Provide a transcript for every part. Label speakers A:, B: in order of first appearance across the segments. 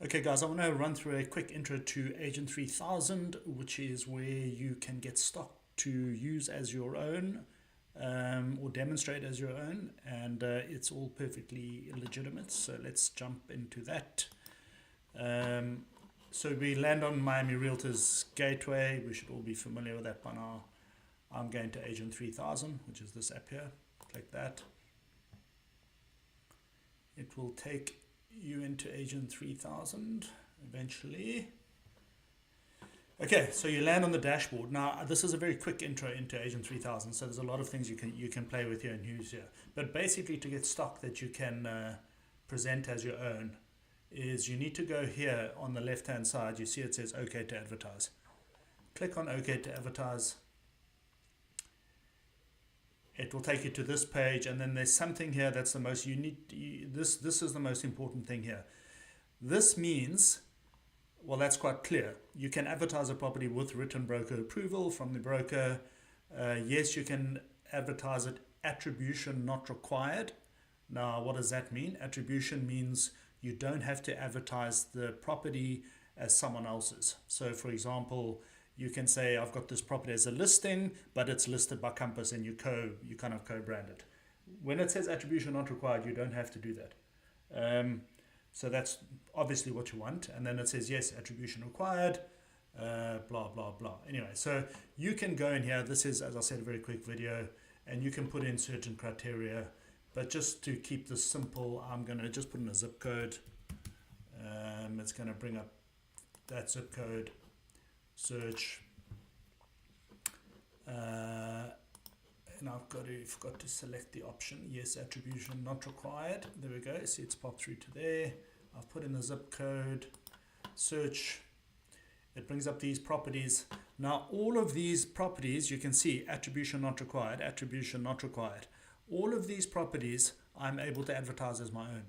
A: Okay guys, I want to run through a quick intro to Agent 3000, which is where you can get stock to use as your own or demonstrate as your own, and it's all perfectly legitimate. So let's jump into that. So we land on Miami Realtors Gateway. We should all be familiar with that by now. I'm going to Agent 3000, which is this app here. Click that. It will take you into Agent 3000 eventually. Okay, so you land on the dashboard. Now this is a very quick intro into Agent 3000, so there's a lot of things you can play with here and use here. But basically, to get stock that you can present as your own, is you need to go here on the left hand side. You see it says OK to advertise. Click on OK to advertise. It will take you to this page, and then there's something here that's the most this is the most important thing here. This means, well, that's quite clear. You can advertise a property with written broker approval from the broker. Yes, you can advertise it attribution not required. Now, what does that mean? Attribution means you don't have to advertise the property as someone else's. So, for example, you can say, I've got this property as a listing, but it's listed by Compass, and you kind of co-brand it. When it says attribution not required, you don't have to do that. So that's obviously what you want. And then it says, yes, attribution required, blah, blah, blah. Anyway, so you can go in here. This is, as I said, a very quick video, and you can put in certain criteria. But just to keep this simple, I'm going to just put in a zip code. It's going to bring up that zip code. Search, and I've forgot to select the option, yes, attribution not required. There we go. See, it's popped through to there. I've put in the zip code, search. It brings up these properties. Now all of these properties, you can see attribution not required, attribution not required. All of these properties I'm able to advertise as my own.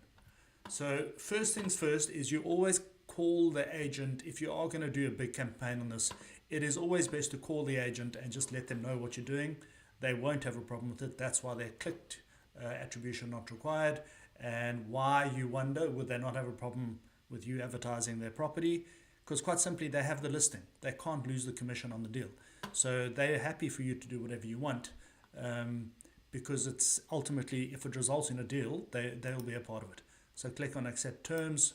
A: So first things first is you always call the agent. If you are going to do a big campaign on this, it is always best to call the agent and just let them know what you're doing. They won't have a problem with it. That's why they clicked attribution not required. And why, you wonder, would they not have a problem with you advertising their property? Because quite simply, they have the listing. They can't lose the commission on the deal. So they're happy for you to do whatever you want, because it's ultimately, if it results in a deal, they'll be a part of it. So click on accept terms.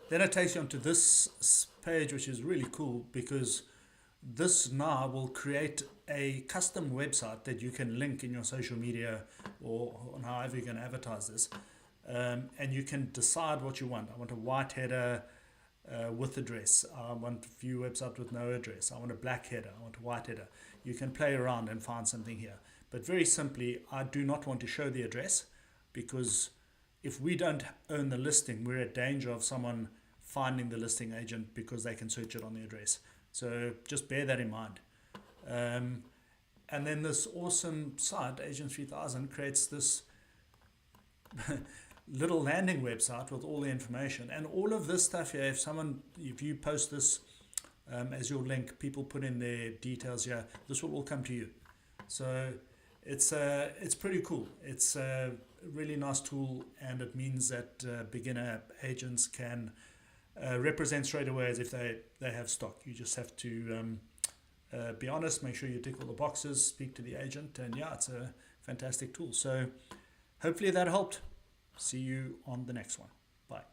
A: Then it takes you onto this page, which is really cool, because this now will create a custom website that you can link in your social media or on however you're going to advertise this. And you can decide what you want. I want a white header with address. I want a view website with no address. I want a black header. I want a white header. You can play around and find something here. But very simply, I do not want to show the address, because if we don't own the listing, we're at danger of someone finding the listing agent because they can search it on the address. So just bear that in mind. And then this awesome site, Agent 3000, creates this little landing website with all the information. And all of this stuff here, if you post this as your link, people put in their details here, this will all come to you. So it's pretty cool. It's a really nice tool, and it means that beginner agents can represent straight away as if they have stock. You just have to be honest, make sure you tick all the boxes, speak to the agent, and yeah, it's a fantastic tool. So hopefully that helped. See you on the next one. Bye.